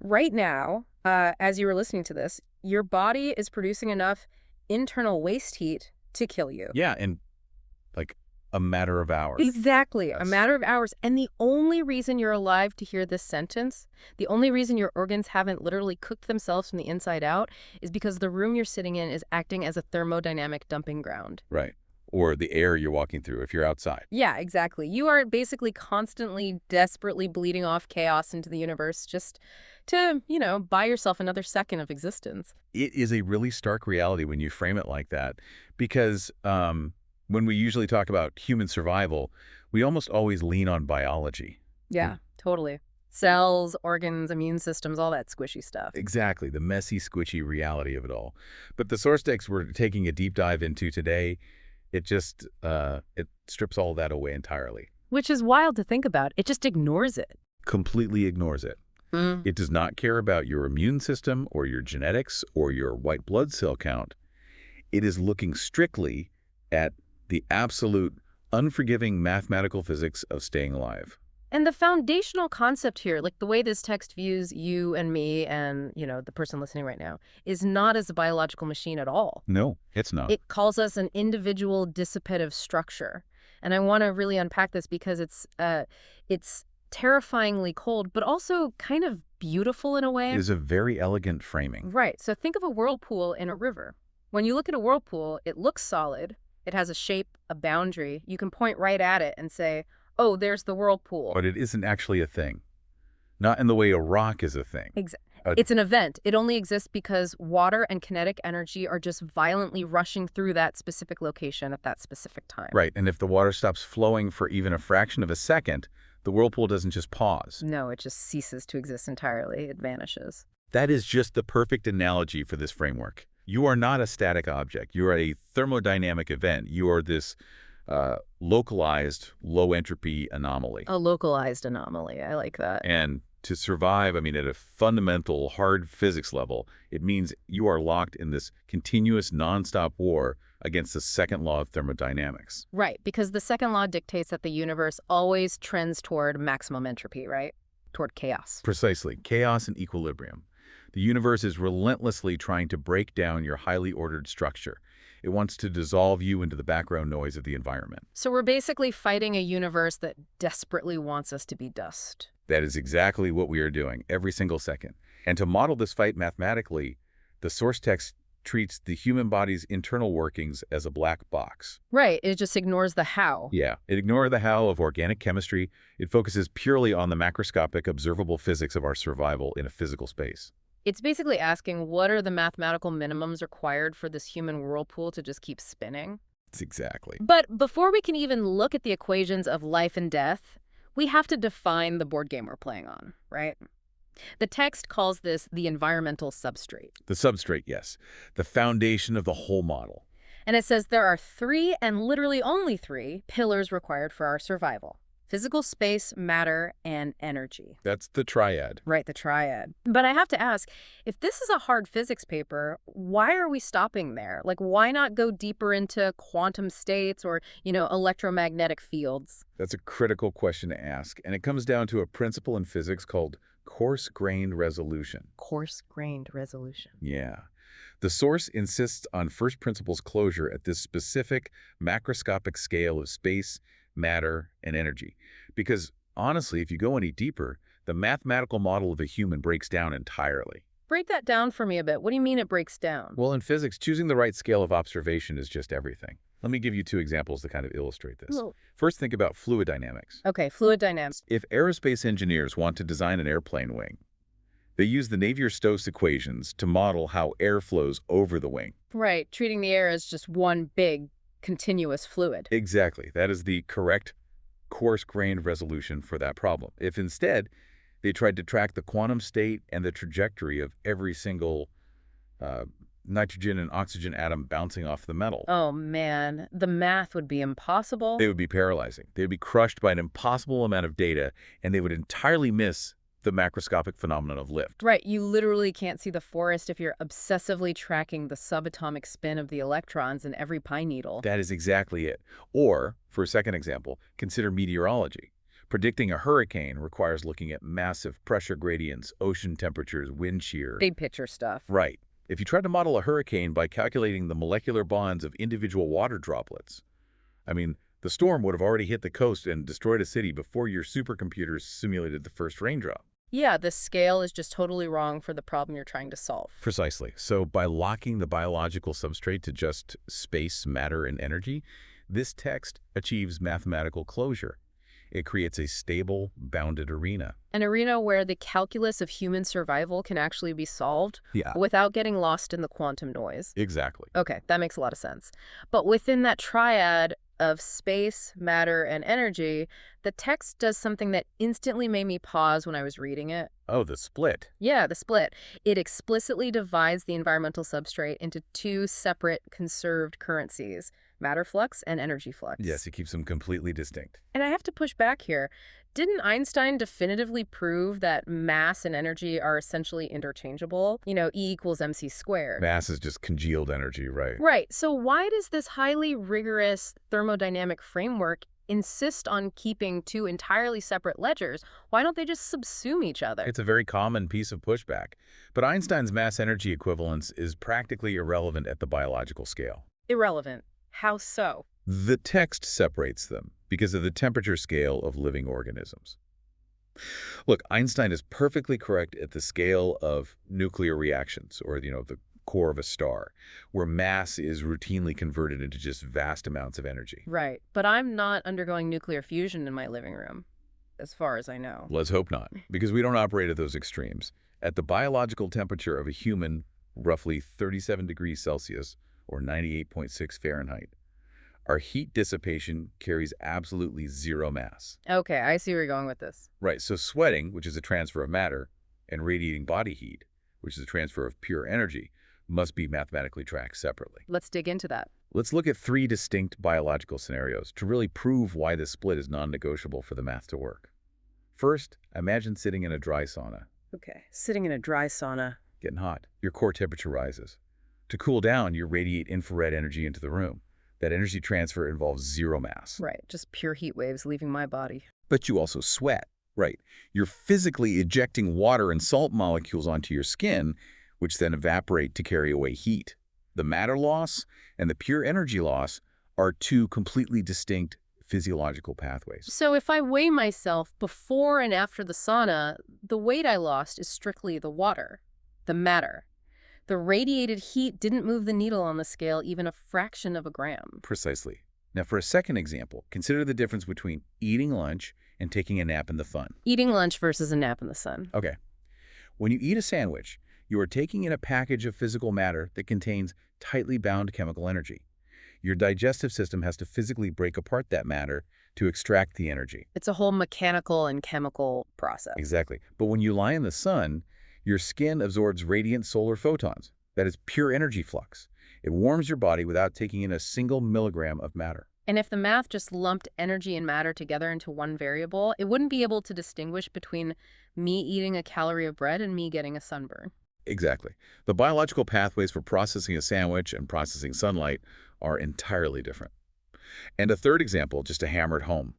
right now, as you were listening to this, your body is producing enough internal waste heat to kill you. Yeah, in like a matter of hours. Exactly. A Yes. matter of hours. And the only reason you're alive to hear this sentence, the only reason your organs haven't literally cooked themselves from the inside out, is because the room you're sitting in is acting as a thermodynamic dumping ground. Right. Or the air you're walking through if you're outside. Yeah, exactly. You are basically constantly, desperately bleeding off chaos into the universe just to, buy yourself another second of existence. It is a really stark reality when you frame it like that because when we usually talk about human survival, we almost always lean on biology. Yeah, totally. Cells, organs, immune systems, all that squishy stuff. Exactly, the messy, squishy reality of it all. But the source text we're taking a deep dive into today, it just it strips all that away entirely. Which is wild to think about. It just ignores it. Completely ignores it. Mm. It does not care about your immune system or your genetics or your white blood cell count. It is looking strictly at the absolute unforgiving mathematical physics of staying alive. And the foundational concept here, like the way this text views you and me and, the person listening right now, is not as a biological machine at all. No, it's not. It calls us an individual dissipative structure. And I want to really unpack this because it's terrifyingly cold, but also kind of beautiful in a way. It is a very elegant framing. Right. So think of a whirlpool in a river. When you look at a whirlpool, it looks solid. It has a shape, a boundary. You can point right at it and say, oh, there's the whirlpool. But it isn't actually a thing. Not in the way a rock is a thing. It's an event. It only exists because water and kinetic energy are just violently rushing through that specific location at that specific time. Right, and if the water stops flowing for even a fraction of a second, the whirlpool doesn't just pause. No, it just ceases to exist entirely. It vanishes. That is just the perfect analogy for this framework. You are not a static object. You are a thermodynamic event. You are this localized, low-entropy anomaly. A localized anomaly. I like that. And to survive, I mean, at a fundamental, hard physics level, it means you are locked in this continuous, nonstop war against the second law of thermodynamics. Right, because the second law dictates that the universe always trends toward maximum entropy, right? Toward chaos. Precisely. Chaos and equilibrium. The universe is relentlessly trying to break down your highly ordered structure. It wants to dissolve you into the background noise of the environment. So we're basically fighting a universe that desperately wants us to be dust. That is exactly what we are doing every single second. And to model this fight mathematically, the source text treats the human body's internal workings as a black box. Right, it just ignores the how. Yeah, it ignores the how of organic chemistry. It focuses purely on the macroscopic observable physics of our survival in a physical space. It's basically asking what are the mathematical minimums required for this human whirlpool to just keep spinning. It's exactly. But before we can even look at the equations of life and death, we have to define the board game we're playing on, right? The text calls this the environmental substrate. The substrate, yes. The foundation of the whole model. And it says there are three, and literally only three, pillars required for our survival. Physical space, matter, and energy. That's the triad. Right, the triad. But I have to ask, if this is a hard physics paper, why are we stopping there? Like, why not go deeper into quantum states or, electromagnetic fields? That's a critical question to ask, and it comes down to a principle in physics called coarse-grained resolution. Coarse-grained resolution. Yeah. The source insists on first principles closure at this specific macroscopic scale of space, matter, and energy. Because, honestly, if you go any deeper, the mathematical model of a human breaks down entirely. Break that down for me a bit. What do you mean it breaks down? Well, in physics, choosing the right scale of observation is just everything. Let me give you two examples to kind of illustrate this. Well, First, think about fluid dynamics. okay, fluid dynamics. If aerospace engineers want to design an airplane wing, they use the Navier-Stokes equations to model how air flows over the wing. Right, treating the air as just one big, continuous fluid. Exactly. That is the correct coarse-grained resolution for that problem. If instead, they tried to track the quantum state and the trajectory of every single nitrogen and oxygen atom bouncing off the metal, Oh, man, the math would be impossible. they would be paralyzing. They would be crushed by an impossible amount of data, and they would entirely miss the macroscopic phenomenon of lift. Right, you literally can't see the forest if you're obsessively tracking the subatomic spin of the electrons in every pine needle. That is exactly it. Or, for a second example, consider meteorology. Predicting a hurricane requires looking at massive pressure gradients, ocean temperatures, wind shear. Big picture stuff. Right. If you tried to model a hurricane by calculating the molecular bonds of individual water droplets, I mean, the storm would have already hit the coast and destroyed a city before your supercomputers simulated the first raindrop. Yeah, the scale is just totally wrong for the problem you're trying to solve. Precisely. So by locking the biological substrate to just space, matter, and energy, this text achieves mathematical closure. It creates a stable, bounded arena. An arena where the calculus of human survival can actually be solved Yeah, without getting lost in the quantum noise. exactly. Okay, that makes a lot of sense. But within that triad of space, matter, and energy, the text does something that instantly made me pause when I was reading it. Oh, the split. Yeah, the split. It explicitly divides the environmental substrate into two separate conserved currencies, matter flux and energy flux. Yes, it keeps them completely distinct. And I have to push back here. Didn't Einstein definitively prove that mass and energy are essentially interchangeable? You know, E equals mc squared. Mass is just congealed energy, right? Right. So why does this highly rigorous thermodynamic framework insist on keeping two entirely separate ledgers? Why don't they just subsume each other? It's a very common piece of pushback. But Einstein's mass-energy equivalence is practically irrelevant at the biological scale. Irrelevant. How so? The text separates them because of the temperature scale of living organisms. Look, Einstein is perfectly correct at the scale of nuclear reactions, or, the core of a star, where mass is routinely converted into just vast amounts of energy. Right. But I'm not undergoing nuclear fusion in my living room, as far as I know. Let's hope not, because we don't operate at those extremes. At the biological temperature of a human, roughly 37 degrees Celsius, or 98.6 Fahrenheit, our heat dissipation carries absolutely zero mass. Okay, I see where you're going with this. Right, so sweating, which is a transfer of matter, and radiating body heat, which is a transfer of pure energy, must be mathematically tracked separately. Let's dig into that. Let's look at 3 distinct biological scenarios to really prove why this split is non-negotiable for the math to work. First, imagine sitting in a dry sauna. Okay, sitting in a dry sauna. Getting hot. Your core temperature rises. To cool down, you radiate infrared energy into the room. That energy transfer involves zero mass. Right, just pure heat waves leaving my body. But you also sweat. Right. You're physically ejecting water and salt molecules onto your skin, which then evaporate to carry away heat. The matter loss and the pure energy loss are 2 completely distinct physiological pathways. So if I weigh myself before and after the sauna, the weight I lost is strictly the water, the matter. The radiated heat didn't move the needle on the scale even a fraction of a gram. Precisely. Now, for a second example, consider the difference between eating lunch and taking a nap in the sun. Eating lunch versus a nap in the sun. Okay. When you eat a sandwich, you are taking in a package of physical matter that contains tightly bound chemical energy. Your digestive system has to physically break apart that matter to extract the energy. It's a whole mechanical and chemical process. Exactly. But when you lie in the sun, your skin absorbs radiant solar photons. That is pure energy flux. It warms your body without taking in a single milligram of matter. And if the math just lumped energy and matter together into one variable, it wouldn't be able to distinguish between me eating a calorie of bread and me getting a sunburn. Exactly. The biological pathways for processing a sandwich and processing sunlight are entirely different. And a third example, just to hammer it home.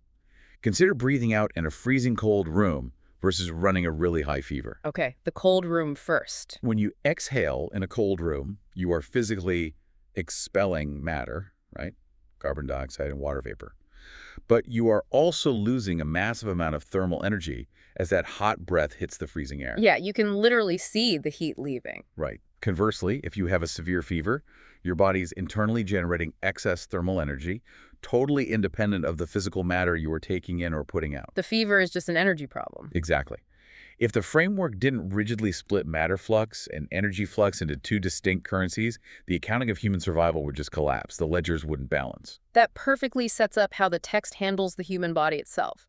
Consider breathing out in a freezing cold room versus running a really high fever. Okay, the cold room first. When you exhale in a cold room, you are physically expelling matter, right? Carbon dioxide and water vapor. But you are also losing a massive amount of thermal energy as that hot breath hits the freezing air. Yeah, you can literally see the heat leaving. Right. Conversely, if you have a severe fever, your body's internally generating excess thermal energy, totally independent of the physical matter you are taking in or putting out. The fever is just an energy problem. Exactly. If the framework didn't rigidly split matter flux and energy flux into 2 distinct currencies, the accounting of human survival would just collapse. The ledgers wouldn't balance. That perfectly sets up how the text handles the human body itself.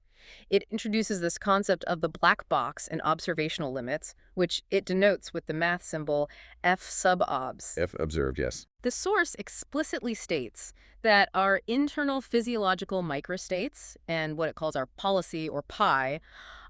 It introduces this concept of the black box and observational limits, which it denotes with the math symbol F sub obs. F observed, yes. The source explicitly states that our internal physiological microstates and what it calls our policy or pi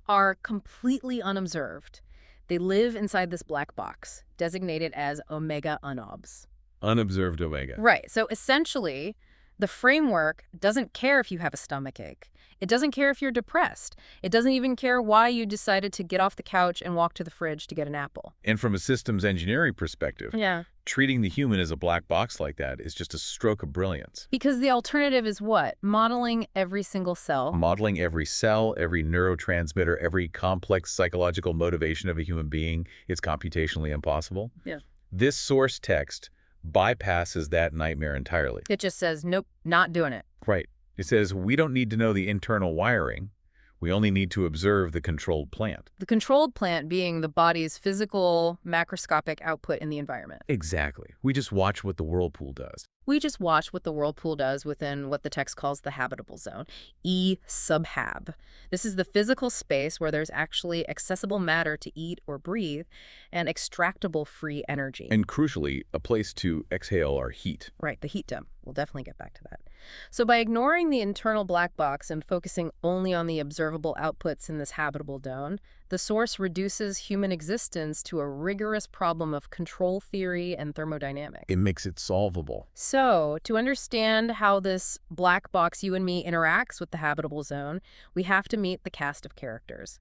are completely unobserved. They live inside this black box, designated as omega unobs. Unobserved omega. Right. So essentially, The framework doesn't care if you have a stomachache. It doesn't care if you're depressed. It doesn't even care why you decided to get off the couch and walk to the fridge to get an apple. And from a systems engineering perspective, Yeah. treating the human as a black box like that is just a stroke of brilliance. Because the alternative is what? Modeling every single cell. Modeling every cell, every neurotransmitter, every complex psychological motivation of a human being is computationally impossible. Yeah. This source text bypasses that nightmare entirely. It just says, nope, not doing it. Right. It says we don't need to know the internal wiring. We only need to observe the controlled plant. The controlled plant being the body's physical macroscopic output in the environment. Exactly. We just watch what the whirlpool does. We just watch what the whirlpool does within what the text calls the habitable zone, E sub-hab. This is the physical space where there's actually accessible matter to eat or breathe and extractable free energy. And crucially, a place to exhale our heat. Right, the heat dump. We'll definitely get back to that. So by ignoring the internal black box and focusing only on the observable outputs in this habitable zone, the source reduces human existence to a rigorous problem of control theory and thermodynamics. It makes it solvable. So, to understand how this black box you and me interacts with the habitable zone, we have to meet the cast of characters.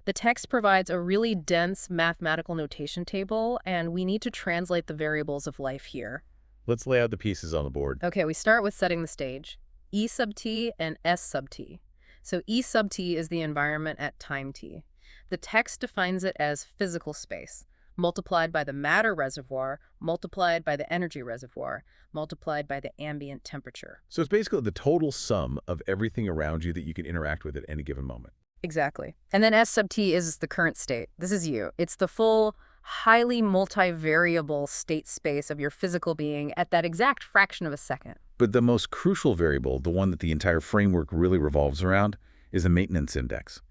The text provides a really dense mathematical notation table, and we need to translate the variables of life here. Let's lay out the pieces on the board. Okay, we start with setting the stage. E sub t and S sub t. So E sub t is the environment at time t. The text defines it as physical space, multiplied by the matter reservoir, multiplied by the energy reservoir, multiplied by the ambient temperature. So it's basically the total sum of everything around you that you can interact with at any given moment. Exactly. And then S sub t is the current state. This is you. It's the full, highly multivariable state space of your physical being at that exact fraction of a second. But the most crucial variable, the one that the entire framework really revolves around, is a maintenance index,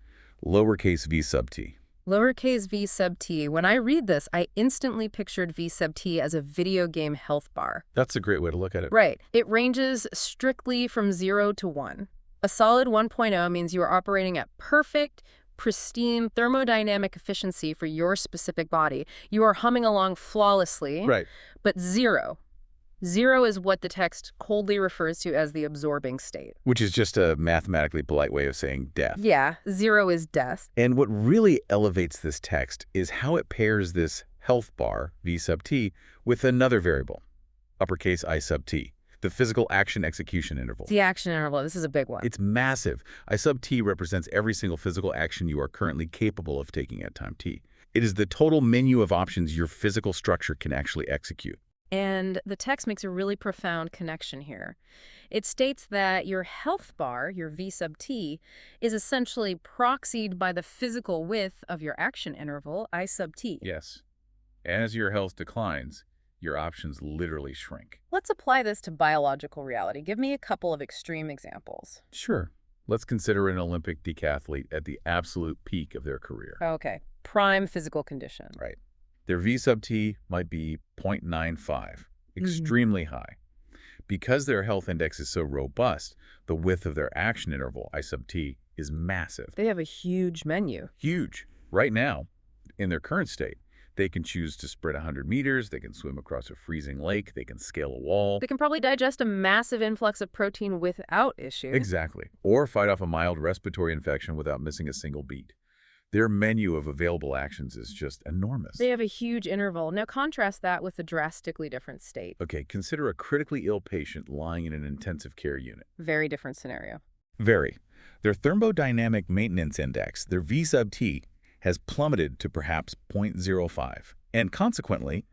lowercase v sub t. Lowercase v sub t. When I read this, I instantly pictured v sub t as a video game health bar. That's a great way to look at it. Right. It ranges strictly from 0 to 1. A solid 1.0 means you are operating at perfect, pristine thermodynamic efficiency for your specific body. You are humming along flawlessly. Right. But 0. 0 is what the text coldly refers to as the absorbing state. Which is just a mathematically polite way of saying death. Yeah, 0 is death. And what really elevates this text is how it pairs this health bar, v sub t, with another variable, uppercase I sub t, the physical action execution interval. The action interval, this is a big one. It's massive. I sub t represents every single physical action you are currently capable of taking at time t. It is the total menu of options your physical structure can actually execute. And the text makes a really profound connection here. It states that your health bar, your V sub t, is essentially proxied by the physical width of your action interval, I sub t. Yes. As your health declines, your options literally shrink. Let's apply this to biological reality. Give me a couple of extreme examples. Sure. Let's consider an Olympic decathlete at the absolute peak of their career. Okay. Prime physical condition. Right. Their V sub t might be 0.95, extremely high. Because their health index is so robust, the width of their action interval, I sub t, is massive. They have a huge menu. Huge. Right now, in their current state, they can choose to sprint 100 meters, they can swim across a freezing lake, they can scale a wall. They can probably digest a massive influx of protein without issue. Exactly. Or fight off a mild respiratory infection without missing a single beat. Their menu of available actions is just enormous. They have a huge interval. Now contrast that with a drastically different state. Okay, consider a critically ill patient lying in an intensive care unit. Very different scenario. Very. Their thermodynamic maintenance index, their V sub t, has plummeted to perhaps 0.05. And consequently,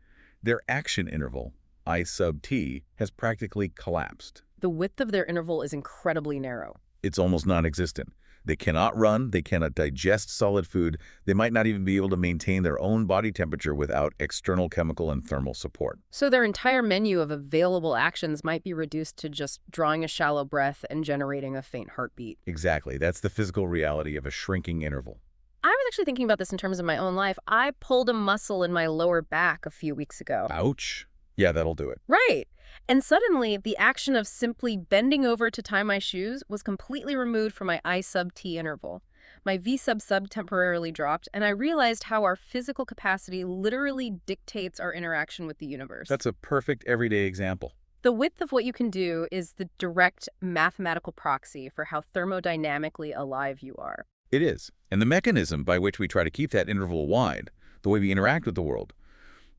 their action interval, I sub t, has practically collapsed. The width of their interval is incredibly narrow. It's almost non-existent. They cannot run, they cannot digest solid food, they might not even be able to maintain their own body temperature without external chemical and thermal support. So their entire menu of available actions might be reduced to just drawing a shallow breath and generating a faint heartbeat. Exactly. That's the physical reality of a shrinking interval. I was actually thinking about this in terms of my own life. I pulled a muscle in my lower back a few weeks ago. Ouch. Yeah, that'll do it. Right. And suddenly, the action of simply bending over to tie my shoes was completely removed from my I sub t interval. My V sub temporarily dropped, and I realized how our physical capacity literally dictates our interaction with the universe. That's a perfect everyday example. The width of what you can do is the direct mathematical proxy for how thermodynamically alive you are. It is. And the mechanism by which we try to keep that interval wide, the way we interact with the world,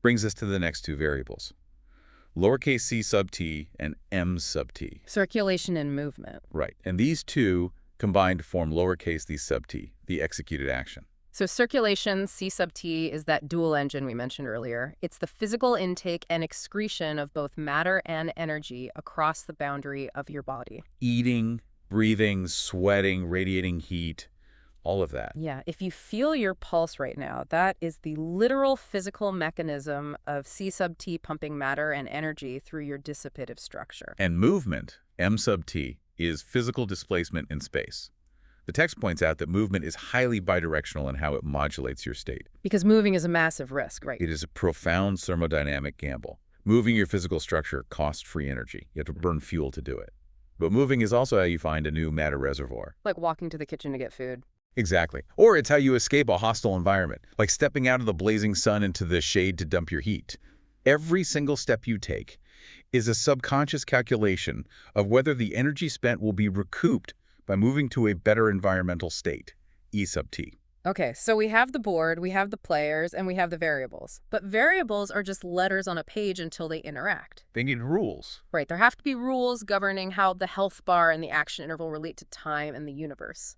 brings us to the next two variables, lowercase c sub t and m sub t. Circulation and movement. Right. And these two combined form lowercase d sub t, the executed action. So circulation, C sub T, is that dual engine we mentioned earlier. It's the physical intake and excretion of both matter and energy across the boundary of your body. Eating, breathing, sweating, radiating heat, all of that. Yeah, if you feel your pulse right now, that is the literal physical mechanism of C sub T pumping matter and energy through your dissipative structure. And movement, m sub t, is physical displacement in space. The text points out that movement is highly bidirectional in how it modulates your state. Because moving is a massive risk, right? It is a profound thermodynamic gamble. Moving your physical structure costs free energy. You have to burn fuel to do it. But moving is also how you find a new matter reservoir. Like walking to the kitchen to get food. Exactly. Or it's how you escape a hostile environment, like stepping out of the blazing sun into the shade to dump your heat. Every single step you take is a subconscious calculation of whether the energy spent will be recouped by moving to a better environmental state, E sub t. Okay, so we have the board, we have the players, and we have the variables. But variables are just letters on a page until they interact. They need rules. Right, there have to be rules governing how the health bar and the action interval relate to time and the universe.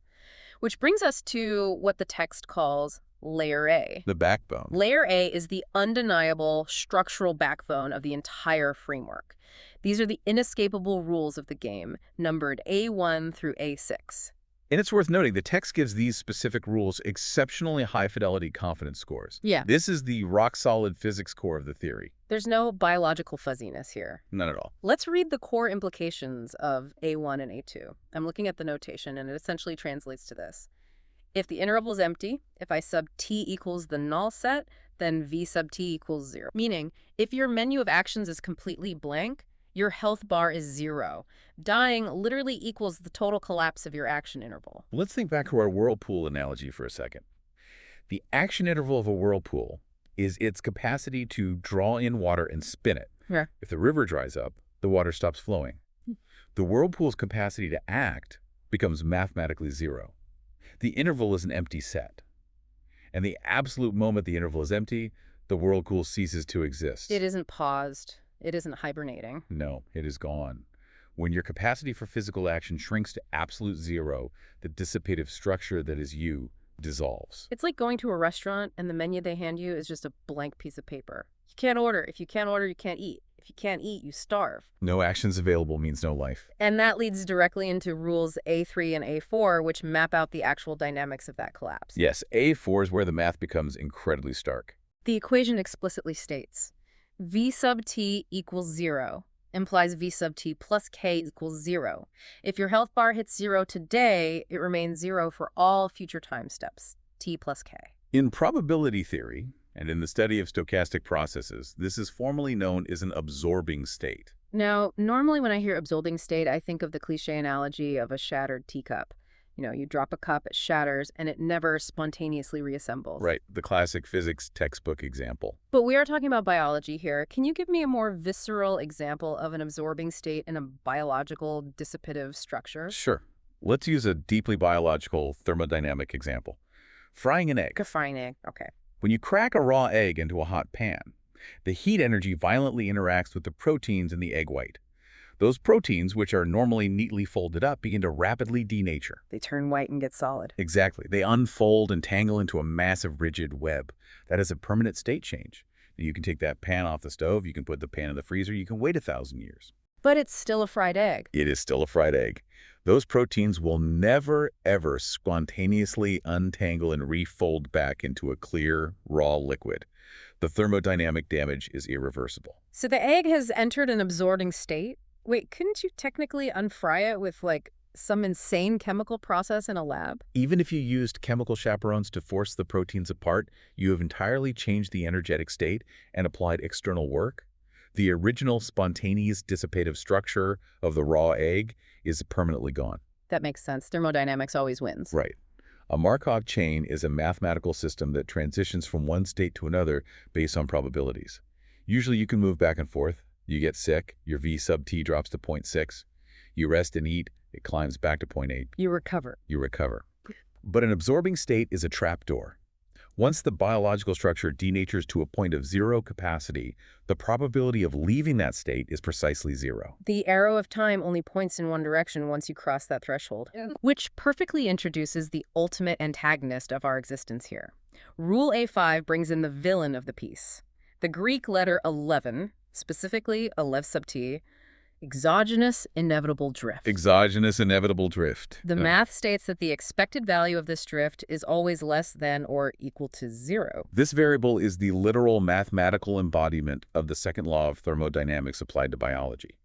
Which brings us to what the text calls Layer A. The backbone. Layer A is the undeniable structural backbone of the entire framework. These are the inescapable rules of the game, numbered A1 through A6. And it's worth noting the text gives these specific rules exceptionally high-fidelity confidence scores. Yeah. This is the rock-solid physics core of the theory. There's no biological fuzziness here. None at all. Let's read the core implications of A1 and A2. I'm looking at the notation, and it essentially translates to this. If the interval is empty, if I sub t equals the null set, then v sub t equals 0. Meaning, if your menu of actions is completely blank, your health bar is 0. Dying literally equals the total collapse of your action interval. Let's think back to our whirlpool analogy for a second. The action interval of a whirlpool is its capacity to draw in water and spin it. Yeah. If the river dries up, the water stops flowing. The whirlpool's capacity to act becomes mathematically 0. The interval is an empty set. And the absolute moment the interval is empty, the whirlpool ceases to exist. It isn't paused. It isn't hibernating. No, it is gone. When your capacity for physical action shrinks to absolute 0, the dissipative structure that is you dissolves. It's like going to a restaurant and the menu they hand you is just a blank piece of paper. You can't order. If you can't order, you can't eat. If you can't eat, you starve. No actions available means no life. And that leads directly into rules A3 and A4, which map out the actual dynamics of that collapse. Yes, A4 is where the math becomes incredibly stark. The equation explicitly states V sub t equals 0, implies V sub t plus k equals 0. If your health bar hits 0 today, it remains 0 for all future time steps, t plus k. In probability theory, and in the study of stochastic processes, this is formally known as an absorbing state. Now, normally when I hear absorbing state, I think of the cliche analogy of a shattered teacup. You know, you drop a cup, it shatters, and it never spontaneously reassembles. Right, the classic physics textbook example. But we are talking about biology here. Can you give me a more visceral example of an absorbing state in a biological dissipative structure? Sure. Let's use a deeply biological thermodynamic example. Frying an egg. A frying egg, okay. When you crack a raw egg into a hot pan, the heat energy violently interacts with the proteins in the egg white. Those proteins, which are normally neatly folded up, begin to rapidly denature. They turn white and get solid. Exactly. They unfold and tangle into a massive rigid web. That is a permanent state change. You can take that pan off the stove, you can put the pan in the freezer, you can wait 1,000 years. But it's still a fried egg. It is still a fried egg. Those proteins will never, ever spontaneously untangle and refold back into a clear, raw liquid. The thermodynamic damage is irreversible. So the egg has entered an absorbing state? Wait, couldn't you technically unfry it with, like, some insane chemical process in a lab? Even if you used chemical chaperones to force the proteins apart, you have entirely changed the energetic state and applied external work. The original spontaneous dissipative structure of the raw egg is permanently gone. That makes sense. Thermodynamics always wins. Right. A Markov chain is a mathematical system that transitions from one state to another based on probabilities. Usually you can move back and forth, You get sick, your V sub T drops to 0.6. You rest and eat, it climbs back to 0.8. You recover. You recover. But an absorbing state is a trapdoor. Once the biological structure denatures to a point of zero capacity, the probability of leaving that state is precisely zero. The arrow of time only points in one direction once you cross that threshold, which perfectly introduces the ultimate antagonist of our existence here. Rule A5 brings in the villain of the piece. The Greek letter 11, specifically Aleph sub T, exogenous inevitable drift. Exogenous inevitable drift. The math states that the expected value of this drift is always less than or equal to 0. This variable is the literal mathematical embodiment of the second law of thermodynamics applied to biology.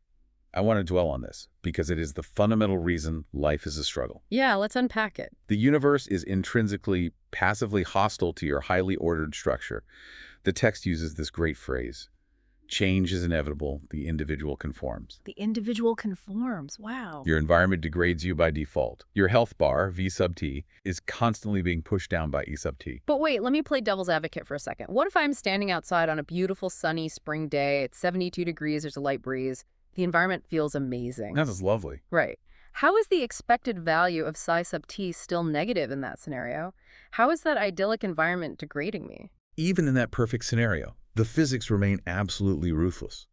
I want to dwell on this because it is the fundamental reason life is a struggle. Yeah, let's unpack it. The universe is intrinsically, passively hostile to your highly ordered structure. The text uses this great phrase, change is inevitable, the individual conforms. The individual conforms. Wow. Your environment degrades you by default. Your health bar, V sub T, is constantly being pushed down by E sub T. But wait, let me play devil's advocate for a second. What if I'm standing outside on a beautiful sunny spring day, it's 72 degrees, there's a light breeze, the environment feels amazing? That is lovely. Right. How is the expected value of psi sub T still negative in that scenario? How is that idyllic environment degrading me? Even in that perfect scenario, the physics remain absolutely ruthless.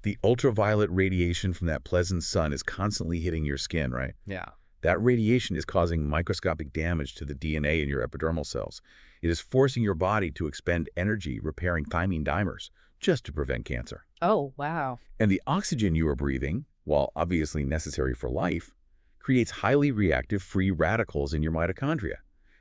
The ultraviolet radiation from that pleasant sun is constantly hitting your skin, right? Yeah. That radiation is causing microscopic damage to the DNA in your epidermal cells. It is forcing your body to expend energy repairing thymine dimers just to prevent cancer. Oh, wow. And the oxygen you are breathing, while obviously necessary for life, creates highly reactive free radicals in your mitochondria.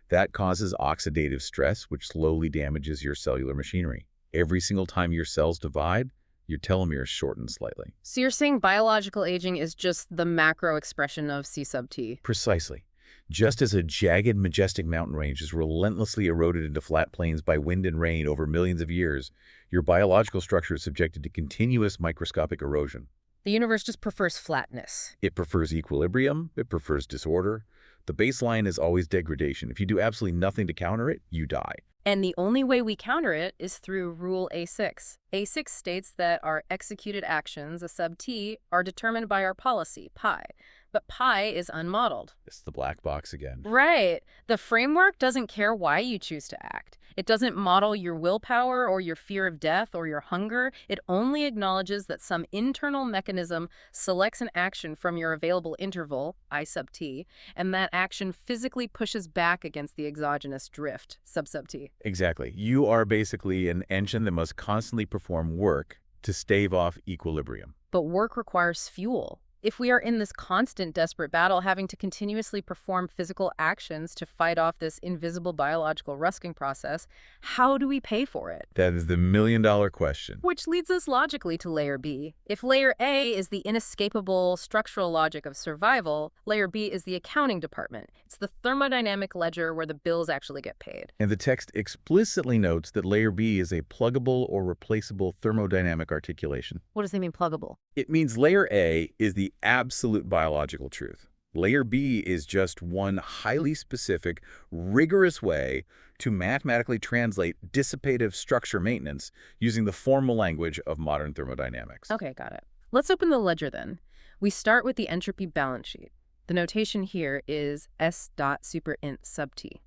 That causes oxidative stress, which slowly damages your cellular machinery. Every single time your cells divide, your telomeres shorten slightly. So you're saying biological aging is just the macro expression of C sub T? Precisely. Just as a jagged, majestic mountain range is relentlessly eroded into flat plains by wind and rain over millions of years, your biological structure is subjected to continuous microscopic erosion. The universe just prefers flatness. It prefers equilibrium. It prefers disorder. The baseline is always degradation. If you do absolutely nothing to counter it, you die. And the only way we counter it is through Rule A6. A6 states that our executed actions, a sub T, are determined by our policy, pi. But pi is unmodeled. It's the black box again. Right. The framework doesn't care why you choose to act. It doesn't model your willpower or your fear of death or your hunger. It only acknowledges that some internal mechanism selects an action from your available interval, I sub T, and that action physically pushes back against the exogenous drift, sub T. Exactly. You are basically an engine that must constantly perform work to stave off equilibrium. But work requires fuel. If we are in this constant desperate battle having to continuously perform physical actions to fight off this invisible biological rusting process, how do we pay for it? That is the million-dollar question. Which leads us logically to layer B. If layer A is the inescapable structural logic of survival, layer B is the accounting department. It's the thermodynamic ledger where the bills actually get paid. And the text explicitly notes that layer B is a pluggable or replaceable thermodynamic articulation. What does it mean, pluggable? It means layer A is the absolute biological truth. Layer B is just one highly specific, rigorous way to mathematically translate dissipative structure maintenance using the formal language of modern thermodynamics. Okay, got it. Let's open the ledger then. We start with the entropy balance sheet. The notation here is S dot superint sub T.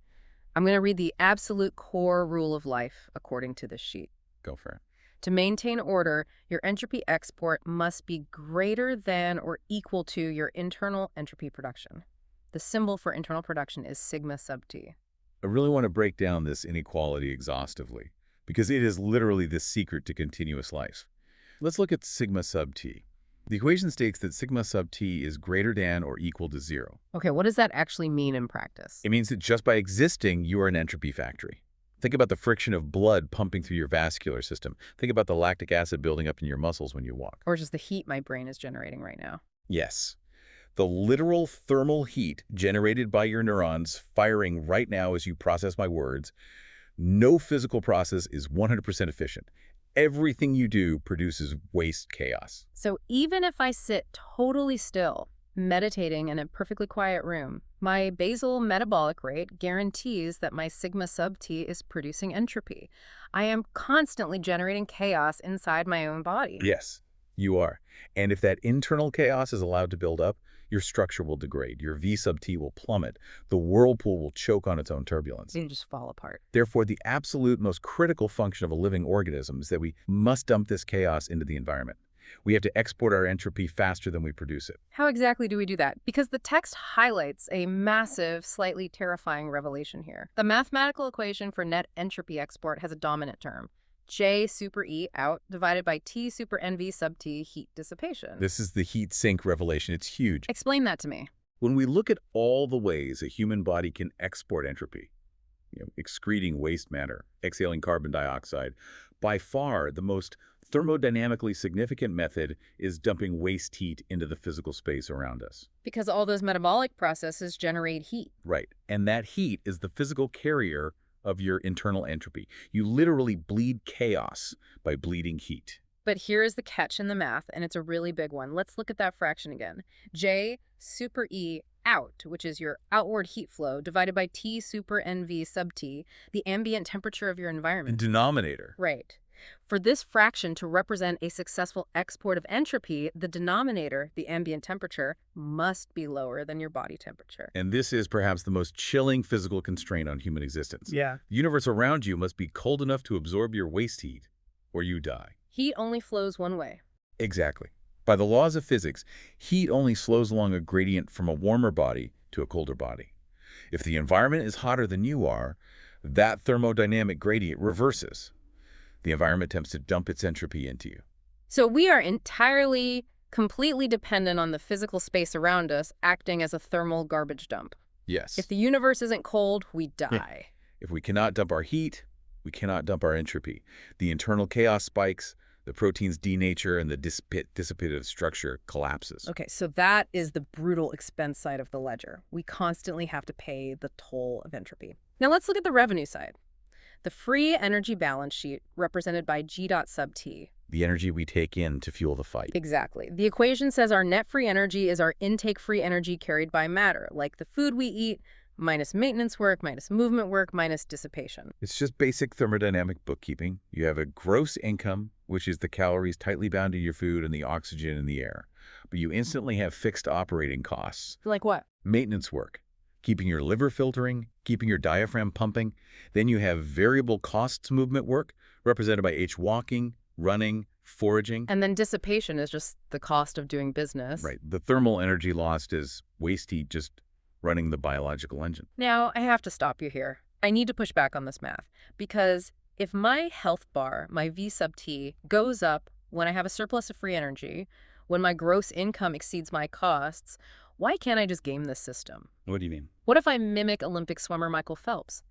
I'm going to read the absolute core rule of life according to this sheet. Go for it. To maintain order, your entropy export must be greater than or equal to your internal entropy production. The symbol for internal production is sigma sub T. I really want to break down this inequality exhaustively, because it is literally the secret to continuous life. Let's look at sigma sub T. The equation states that sigma sub T is greater than or equal to 0. Okay, what does that actually mean in practice? It means that just by existing, you are an entropy factory. Think about the friction of blood pumping through your vascular system. Think about the lactic acid building up in your muscles when you walk. Or just the heat my brain is generating right now. Yes. The literal thermal heat generated by your neurons firing right now as you process my words. No physical process is 100% efficient. Everything you do produces waste chaos. So even if I sit totally still, meditating in a perfectly quiet room, my basal metabolic rate guarantees that my sigma sub T is producing entropy. I am constantly generating chaos inside my own body. Yes. You are. And if that internal chaos is allowed to build up, your structure will degrade, your V sub T will plummet, the whirlpool will choke on its own turbulence. You just fall apart. Therefore, the absolute most critical function of a living organism is that we must dump this chaos into the environment. We have to export our entropy faster than we produce it. How exactly do we do that? Because the text highlights a massive, slightly terrifying revelation here. The mathematical equation for net entropy export has a dominant term. J super E out divided by T super NV sub T heat dissipation. This is the heat sink revelation. It's huge. Explain that to me. When we look at all the ways a human body can export entropy, excreting waste matter, exhaling carbon dioxide, by far the most thermodynamically significant method is dumping waste heat into the physical space around us. Because all those metabolic processes generate heat. Right. And that heat is the physical carrier of your internal entropy. You literally bleed chaos by bleeding heat. But here is the catch in the math, and it's a really big one. Let's look at that fraction again. J super E out, which is your outward heat flow, divided by T super NV sub T, the ambient temperature of your environment. Denominator. Right. For this fraction to represent a successful export of entropy, the denominator, the ambient temperature, must be lower than your body temperature. And this is perhaps the most chilling physical constraint on human existence. Yeah. The universe around you must be cold enough to absorb your waste heat, or you die. Heat only flows one way. Exactly. By the laws of physics, heat only slows along a gradient from a warmer body to a colder body. If the environment is hotter than you are, that thermodynamic gradient reverses. The environment attempts to dump its entropy into you. So we are entirely, completely dependent on the physical space around us acting as a thermal garbage dump. Yes. If the universe isn't cold, we die. If we cannot dump our heat, we cannot dump our entropy. The internal chaos spikes, the proteins denature, and the dissipative structure collapses. Okay, so that is the brutal expense side of the ledger. We constantly have to pay the toll of entropy. Now let's look at the revenue side. The free energy balance sheet represented by G dot sub T. The energy we take in to fuel the fight. Exactly. The equation says our net free energy is our intake free energy carried by matter, like the food we eat, minus maintenance work, minus movement work, minus dissipation. It's just basic thermodynamic bookkeeping. You have a gross income, which is the calories tightly bound to your food and the oxygen in the air. But you instantly have fixed operating costs. Like what? Maintenance work, keeping your liver filtering, keeping your diaphragm pumping. Then you have variable costs movement work, represented by walking, running, foraging. And then dissipation is just the cost of doing business. Right. The thermal energy lost is waste heat just running the biological engine. Now, I have to stop you here. I need to push back on this math, because if my health bar, my V sub T, goes up when I have a surplus of free energy, when my gross income exceeds my costs, why can't I just game this system? What do you mean? What if I mimic Olympic swimmer Michael Phelps?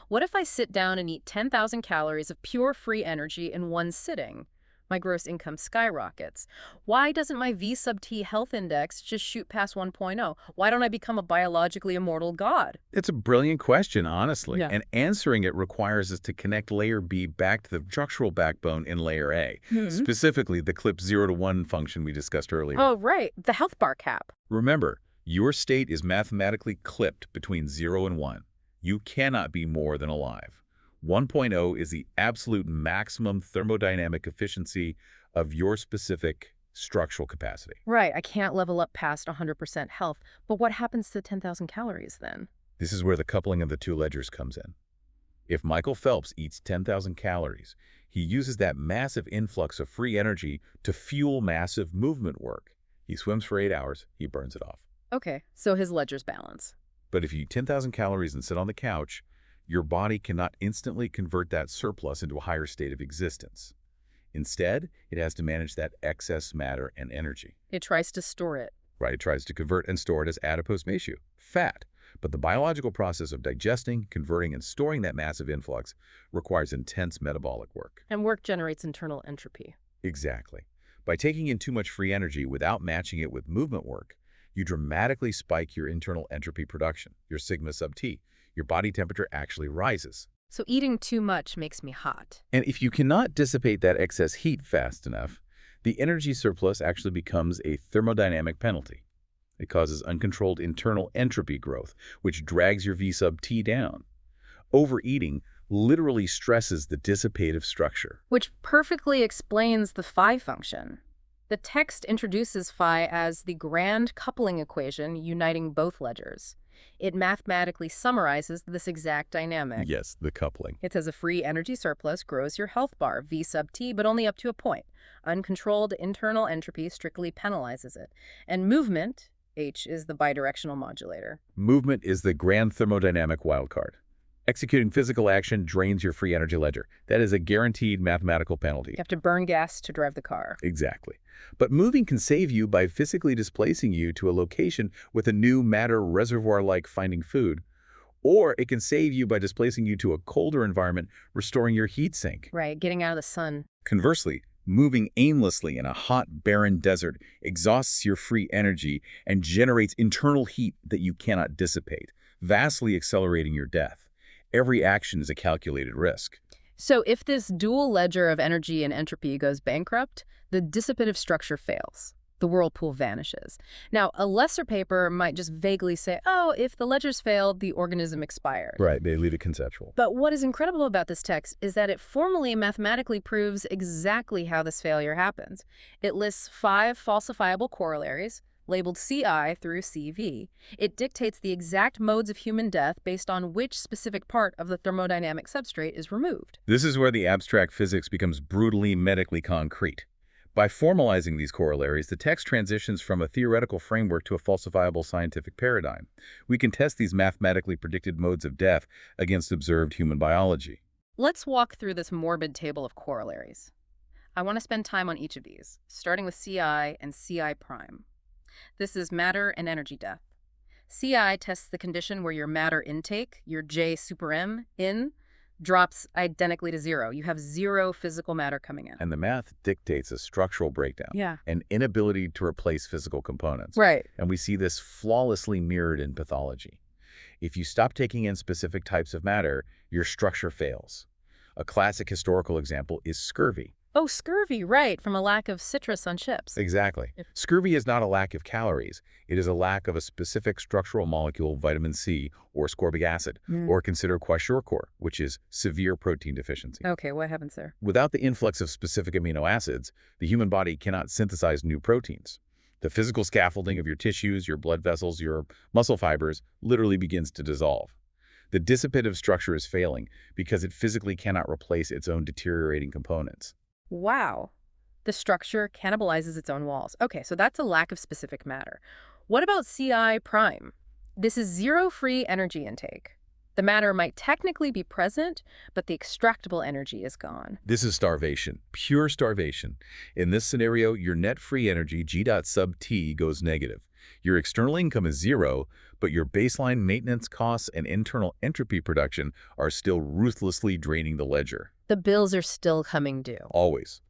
What if I sit down and eat 10,000 calories of pure free energy in one sitting? My gross income skyrockets. Why doesn't my V sub T health index just shoot past 1.0? Why don't I become a biologically immortal god? It's a brilliant question, honestly. Yeah. And answering it requires us to connect layer B back to the structural backbone in layer A, specifically the clip 0 to 1 function we discussed earlier. Oh, right. The health bar cap. Remember, your state is mathematically clipped between 0 and 1. You cannot be more than alive. 1.0 is the absolute maximum thermodynamic efficiency of your specific structural capacity. Right. I can't level up past 100% health. But what happens to 10,000 calories then? This is where the coupling of the two ledgers comes in. If Michael Phelps eats 10,000 calories, he uses that massive influx of free energy to fuel massive movement work. He swims for 8 hours, he burns it off. Okay, so his ledger's balance. But if you eat 10,000 calories and sit on the couch, your body cannot instantly convert that surplus into a higher state of existence. Instead, it has to manage that excess matter and energy. It tries to store it. Right? It tries to convert and store it as adipose tissue, fat. But the biological process of digesting, converting, and storing that massive influx requires intense metabolic work. And work generates internal entropy. Exactly. By taking in too much free energy without matching it with movement work, you dramatically spike your internal entropy production, your sigma sub T. Your body temperature actually rises. So eating too much makes me hot. And if you cannot dissipate that excess heat fast enough, the energy surplus actually becomes a thermodynamic penalty. It causes uncontrolled internal entropy growth, which drags your V sub T down. Overeating literally stresses the dissipative structure. Which perfectly explains the phi function. The text introduces phi as the grand coupling equation uniting both ledgers. It mathematically summarizes this exact dynamic. Yes, the coupling. It says a free energy surplus grows your health bar, V sub T, but only up to a point. Uncontrolled internal entropy strictly penalizes it. And movement, H, is the bidirectional modulator. Movement is the grand thermodynamic wildcard. Executing physical action drains your free energy ledger. That is a guaranteed mathematical penalty. You have to burn gas to drive the car. Exactly. But moving can save you by physically displacing you to a location with a new matter reservoir like finding food. Or it can save you by displacing you to a colder environment, restoring your heat sink. Right, getting out of the sun. Conversely, moving aimlessly in a hot, barren desert exhausts your free energy and generates internal heat that you cannot dissipate, vastly accelerating your death. Every action is a calculated risk. So if this dual ledger of energy and entropy goes bankrupt, the dissipative structure fails. The whirlpool vanishes. Now, a lesser paper might just vaguely say, oh, if the ledgers failed, the organism expired. Right, they leave it conceptual. But what is incredible about this text is that it formally and mathematically proves exactly how this failure happens. It lists 5 falsifiable corollaries, labeled CI through CV. It dictates the exact modes of human death based on which specific part of the thermodynamic substrate is removed. This is where the abstract physics becomes brutally medically concrete. By formalizing these corollaries, the text transitions from a theoretical framework to a falsifiable scientific paradigm. We can test these mathematically predicted modes of death against observed human biology. Let's walk through this morbid table of corollaries. I want to spend time on each of these, starting with CI and CI prime. This is matter and energy death. CI tests the condition where your matter intake, your J super M, in, drops identically to 0. You have 0 physical matter coming in. And the math dictates a structural breakdown, an inability to replace physical components. Right. And we see this flawlessly mirrored in pathology. If you stop taking in specific types of matter, your structure fails. A classic historical example is scurvy. Oh, scurvy, right, from a lack of citrus on chips. Exactly. Scurvy is not a lack of calories. It is a lack of a specific structural molecule, vitamin C, or ascorbic acid, or consider kwashiorkor, which is severe protein deficiency. Okay, what happens there? Without the influx of specific amino acids, the human body cannot synthesize new proteins. The physical scaffolding of your tissues, your blood vessels, your muscle fibers literally begins to dissolve. The dissipative structure is failing because it physically cannot replace its own deteriorating components. Wow. The structure cannibalizes its own walls. Okay, so that's a lack of specific matter. What about CI prime? This is 0 free energy intake. The matter might technically be present, but the extractable energy is gone. This is starvation, pure starvation. In this scenario, your net free energy, G sub T, goes negative. Your external income is 0, but your baseline maintenance costs and internal entropy production are still ruthlessly draining the ledger. The bills are still coming due. Always.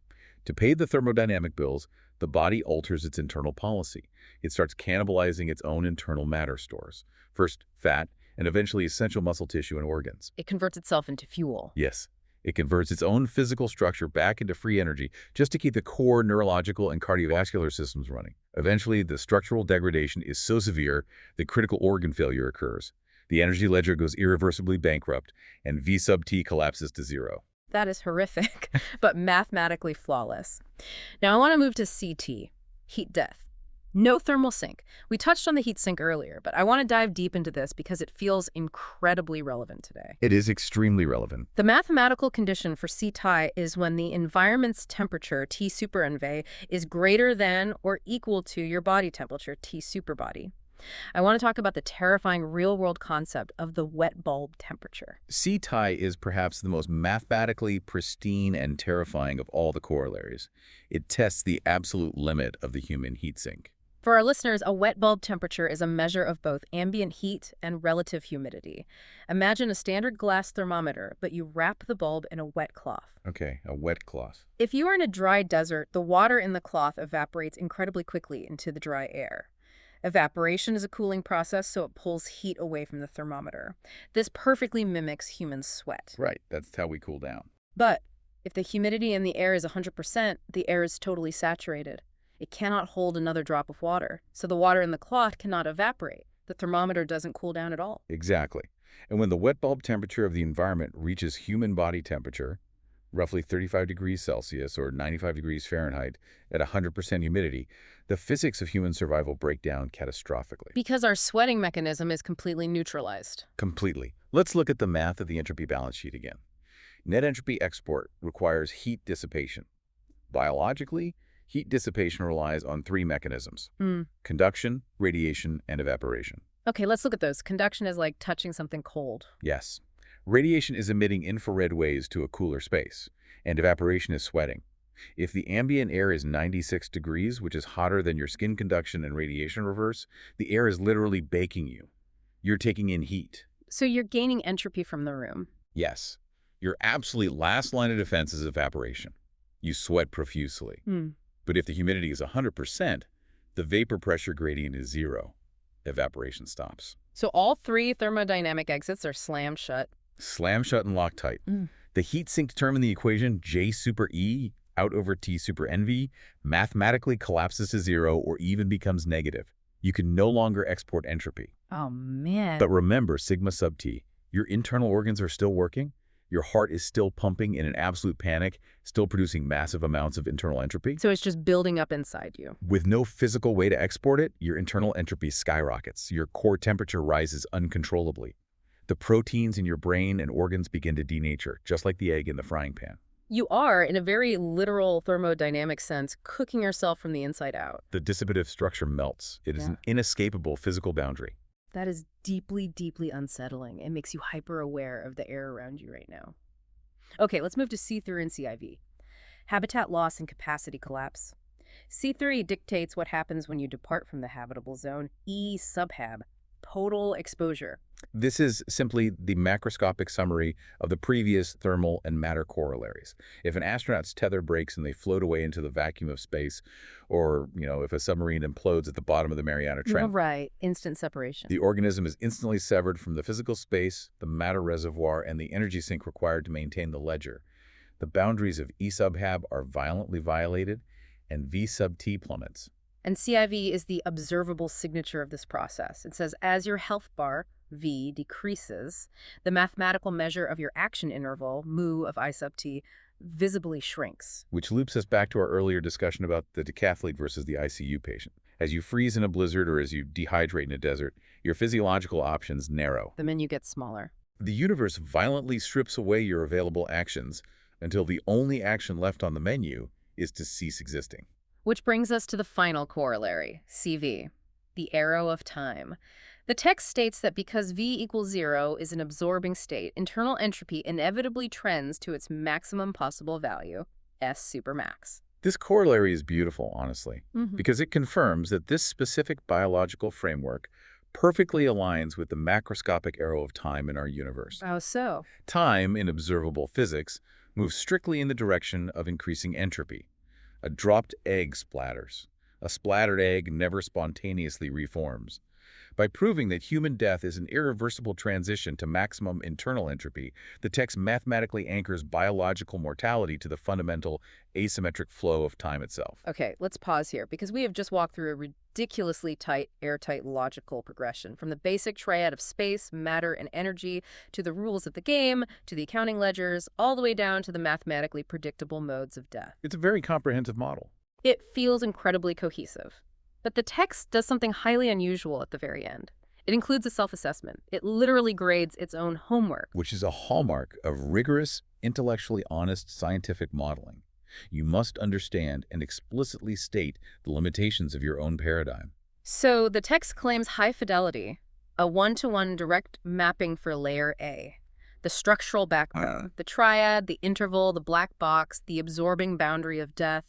To pay the thermodynamic bills, the body alters its internal policy. It starts cannibalizing its own internal matter stores. First, fat, and eventually essential muscle tissue and organs. It converts itself into fuel. Yes. It converts its own physical structure back into free energy just to keep the core neurological and cardiovascular systems running. Eventually, the structural degradation is so severe that critical organ failure occurs. The energy ledger goes irreversibly bankrupt, and V sub T collapses to 0. That is horrific, but mathematically flawless. Now I want to move to CT, heat death. No thermal sink. We touched on the heat sink earlier, but I want to dive deep into this because it feels incredibly relevant today. It is extremely relevant. The mathematical condition for CTI is when the environment's temperature, T super NV, is greater than or equal to your body temperature, T super body. I want to talk about the terrifying real-world concept of the wet bulb temperature. CTI is perhaps the most mathematically pristine and terrifying of all the corollaries. It tests the absolute limit of the human heat sink. For our listeners, a wet bulb temperature is a measure of both ambient heat and relative humidity. Imagine a standard glass thermometer, but you wrap the bulb in a wet cloth. Okay, a wet cloth. If you are in a dry desert, the water in the cloth evaporates incredibly quickly into the dry air. Evaporation is a cooling process, so it pulls heat away from the thermometer. This perfectly mimics human sweat. Right, that's how we cool down. But if the humidity in the air is 100%, the air is totally saturated. It cannot hold another drop of water, so the water in the cloth cannot evaporate. The thermometer doesn't cool down at all. Exactly. And when the wet bulb temperature of the environment reaches human body temperature, roughly 35 degrees Celsius or 95 degrees Fahrenheit at 100% humidity, the physics of human survival break down catastrophically. Because our sweating mechanism is completely neutralized. Completely. Let's look at the math of the entropy balance sheet again. Net entropy export requires heat dissipation. Biologically, heat dissipation relies on three mechanisms: conduction, radiation, and evaporation. Okay, let's look at those. Conduction is like touching something cold. Yes. Radiation is emitting infrared waves to a cooler space, and evaporation is sweating. If the ambient air is 96 degrees, which is hotter than your skin conduction and radiation reverse, the air is literally baking you. You're taking in heat. So you're gaining entropy from the room. Yes. Your absolute last line of defense is evaporation. You sweat profusely. But if the humidity is 100%, the vapor pressure gradient is 0. Evaporation stops. So all three thermodynamic exits are slammed shut. Slam shut and lock tight. The heat sink term in the equation, J super E out over T super NV, mathematically collapses to 0 or even becomes negative. You can no longer export entropy. Oh, man. But remember, sigma sub T, your internal organs are still working. Your heart is still pumping in an absolute panic, still producing massive amounts of internal entropy. So it's just building up inside you. With no physical way to export it, your internal entropy skyrockets. Your core temperature rises uncontrollably. The proteins in your brain and organs begin to denature, just like the egg in the frying pan. You are, in a very literal thermodynamic sense, cooking yourself from the inside out. The dissipative structure melts. It is an inescapable physical boundary. That is deeply, deeply unsettling. It makes you hyper-aware of the air around you right now. Okay, let's move to C3 and CIV. Habitat loss and capacity collapse. C3 dictates what happens when you depart from the habitable zone. E subhab, total exposure. This is simply the macroscopic summary of the previous thermal and matter corollaries. If an astronaut's tether breaks and they float away into the vacuum of space, or, if a submarine implodes at the bottom of the Mariana Trench, Right, instant separation. the organism is instantly severed from the physical space, the matter reservoir, and the energy sink required to maintain the ledger. The boundaries of E sub hab are violently violated, and V sub T plummets. And CIV is the observable signature of this process. It says, as your health bar, V, decreases, the mathematical measure of your action interval, mu of I sub T, visibly shrinks. Which loops us back to our earlier discussion about the decathlete versus the ICU patient. As you freeze in a blizzard or as you dehydrate in a desert, your physiological options narrow. The menu gets smaller. The universe violently strips away your available actions until the only action left on the menu is to cease existing. Which brings us to the final corollary, CV, the arrow of time. The text states that because V equals 0 is an absorbing state, internal entropy inevitably trends to its maximum possible value, S supermax. This corollary is beautiful, honestly, because it confirms that this specific biological framework perfectly aligns with the macroscopic arrow of time in our universe. How so? Time, in observable physics, moves strictly in the direction of increasing entropy. A dropped egg splatters. A splattered egg never spontaneously reforms. By proving that human death is an irreversible transition to maximum internal entropy, the text mathematically anchors biological mortality to the fundamental asymmetric flow of time itself. Okay, let's pause here, because we have just walked through a ridiculously tight, airtight logical progression, from the basic triad of space, matter, and energy, to the rules of the game, to the accounting ledgers, all the way down to the mathematically predictable modes of death. It's a very comprehensive model. It feels incredibly cohesive. But the text does something highly unusual at the very end. It includes a self-assessment. It literally grades its own homework. Which is a hallmark of rigorous, intellectually honest scientific modeling. You must understand and explicitly state the limitations of your own paradigm. So the text claims high fidelity, a one-to-one direct mapping for layer A. The structural backbone, the triad, the interval, the black box, the absorbing boundary of death.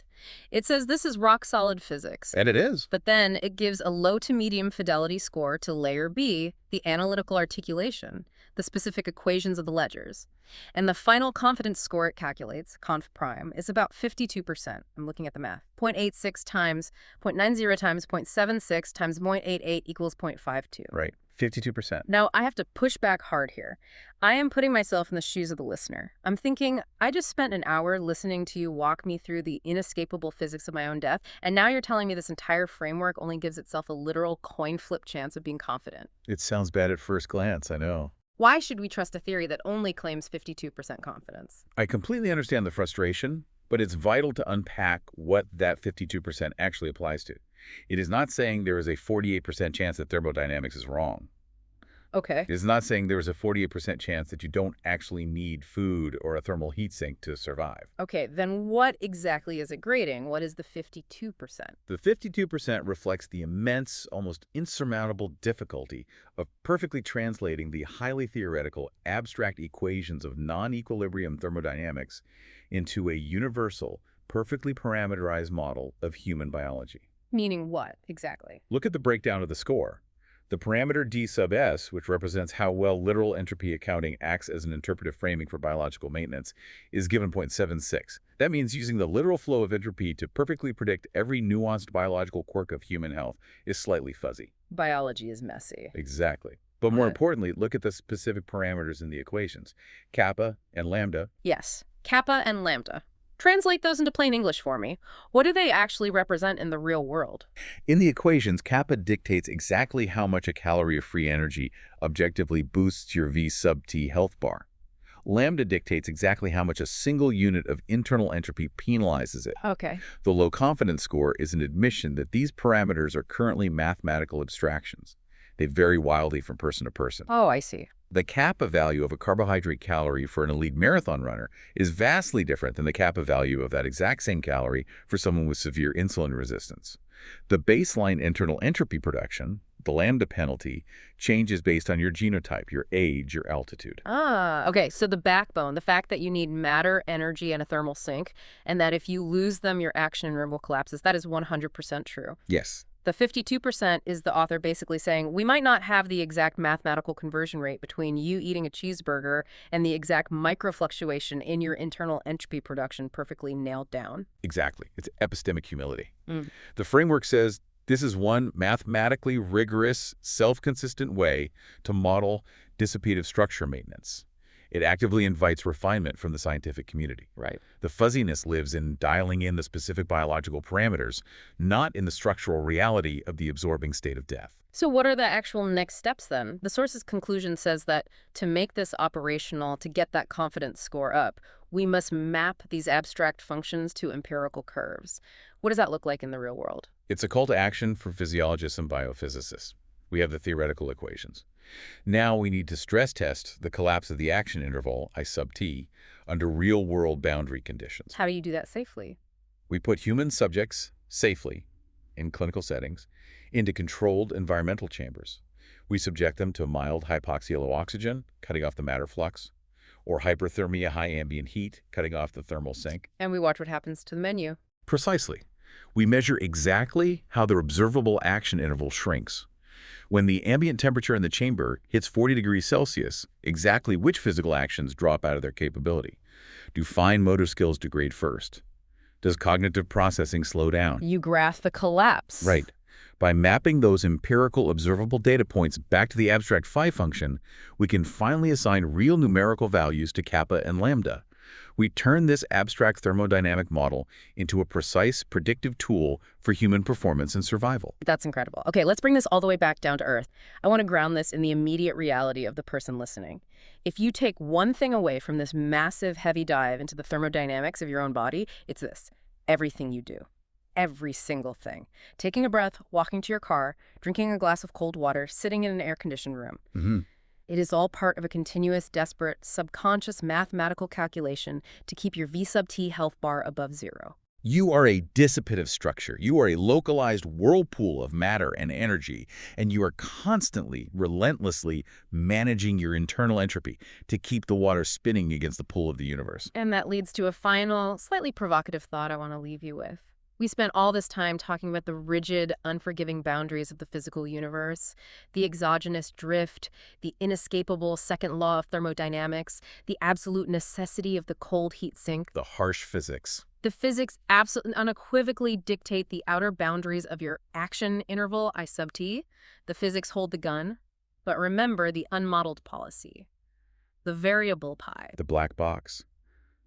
It says this is rock-solid physics. And it is. But then it gives a low to medium fidelity score to layer B, the analytical articulation, the specific equations of the ledgers. And the final confidence score it calculates, conf prime, is about 52%. I'm looking at the math. 0.86 times 0.90 times 0.76 times 0.88 equals 0.52. Right. 52%. Now, I have to push back hard here. I am putting myself in the shoes of the listener. I'm thinking, I just spent an hour listening to you walk me through the inescapable physics of my own death, and now you're telling me this entire framework only gives itself a literal coin flip chance of being confident. It sounds bad at first glance, I know. Why should we trust a theory that only claims 52% confidence? I completely understand the frustration, but it's vital to unpack what that 52% actually applies to. It is not saying there is a 48% chance that thermodynamics is wrong. Okay. It is not saying there is a 48% chance that you don't actually need food or a thermal heat sink to survive. Okay, then what exactly is it grading? What is the 52%? The 52% reflects the immense, almost insurmountable difficulty of perfectly translating the highly theoretical, abstract equations of non-equilibrium thermodynamics into a universal, perfectly parameterized model of human biology. Meaning what, exactly? Look at the breakdown of the score. The parameter d sub s, which represents how well literal entropy accounting acts as an interpretive framing for biological maintenance, is given 0.76. That means using the literal flow of entropy to perfectly predict every nuanced biological quirk of human health is slightly fuzzy. Biology is messy. Exactly. But more But importantly, look at the specific parameters in the equations. Kappa and lambda. yes, kappa and lambda. Translate those into plain English for me. What do they actually represent in the real world? In the equations, kappa dictates exactly how much a calorie of free energy objectively boosts your V sub T health bar. Lambda dictates exactly how much a single unit of internal entropy penalizes it. Okay. The low confidence score is an admission that these parameters are currently mathematical abstractions. They vary wildly from person to person. Oh, I see. The kappa value of a carbohydrate calorie for an elite marathon runner is vastly different than the kappa value of that exact same calorie for someone with severe insulin resistance. The baseline internal entropy production, the lambda penalty, changes based on your genotype, your age, your altitude. Ah, okay. So the backbone, the fact that you need matter, energy, and a thermal sink, and that if you lose them, your action interval collapses, that is 100% true. Yes. The 52% is the author basically saying, we might not have the exact mathematical conversion rate between you eating a cheeseburger and the exact microfluctuation in your internal entropy production perfectly nailed down. Exactly. It's epistemic humility. Mm. The framework says this is one mathematically rigorous, self-consistent way to model dissipative structure maintenance. It actively invites refinement from the scientific community. Right. The fuzziness lives in dialing in the specific biological parameters, not in the structural reality of the absorbing state of death. So what are the actual next steps then? The source's conclusion says that to make this operational, to get that confidence score up, we must map these abstract functions to empirical curves. What does that look like in the real world? It's a call to action for physiologists and biophysicists. We have the theoretical equations. Now we need to stress test the collapse of the action interval, I sub t, under real-world boundary conditions. How do you do that safely? We put human subjects safely, in clinical settings, into controlled environmental chambers. We subject them to mild hypoxia low oxygen, cutting off the matter flux, or hyperthermia high ambient heat, cutting off the thermal sink. And we watch what happens to the menu. Precisely. We measure exactly how the observable action interval shrinks. When the ambient temperature in the chamber hits 40 degrees Celsius, exactly which physical actions drop out of their capability? Do fine motor skills degrade first? Does cognitive processing slow down? You graph the collapse. Right. By mapping those empirical observable data points back to the abstract phi function, we can finally assign real numerical values to kappa and lambda. We turn this abstract thermodynamic model into a precise predictive tool for human performance and survival. That's incredible. Okay, let's bring this all the way back down to earth. I want to ground this in the immediate reality of the person listening. If you take one thing away from this massive, heavy dive into the thermodynamics of your own body, it's this: everything you do. Every single thing. Taking a breath, walking to your car, drinking a glass of cold water, sitting in an air-conditioned room. Mm-hmm. It is all part of a continuous, desperate, subconscious mathematical calculation to keep your V sub T health bar above zero. You are a dissipative structure. You are a localized whirlpool of matter and energy, and you are constantly, relentlessly managing your internal entropy to keep the water spinning against the pull of the universe. And that leads to a final, slightly provocative thought I want to leave you with. We spent all this time talking about the rigid, unforgiving boundaries of the physical universe, the exogenous drift, the inescapable second law of thermodynamics, the absolute necessity of the cold heat sink. The harsh physics. The physics absolutely unequivocally dictate the outer boundaries of your action interval, I sub t. The physics hold the gun. But remember the unmodeled policy, the variable pi. The black box.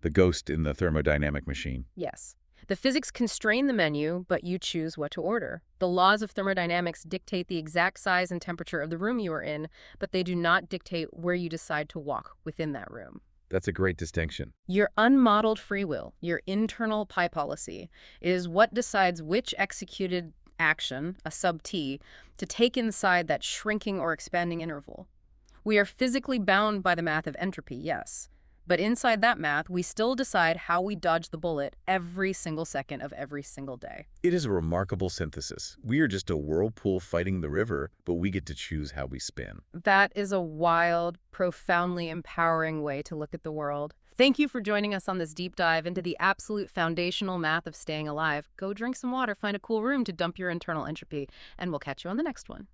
The ghost in the thermodynamic machine. Yes. The physics constrain the menu, but you choose what to order. The laws of thermodynamics dictate the exact size and temperature of the room you are in, but they do not dictate where you decide to walk within that room. That's a great distinction. Your unmodeled free will, your internal pi policy, is what decides which executed action, a sub T, to take inside that shrinking or expanding interval. We are physically bound by the math of entropy, yes. But inside that math, we still decide how we dodge the bullet every single second of every single day. It is a remarkable synthesis. We are just a whirlpool fighting the river, but we get to choose how we spin. That is a wild, profoundly empowering way to look at the world. Thank you for joining us on this deep dive into the absolute foundational math of staying alive. Go drink some water, find a cool room to dump your internal entropy, and we'll catch you on the next one.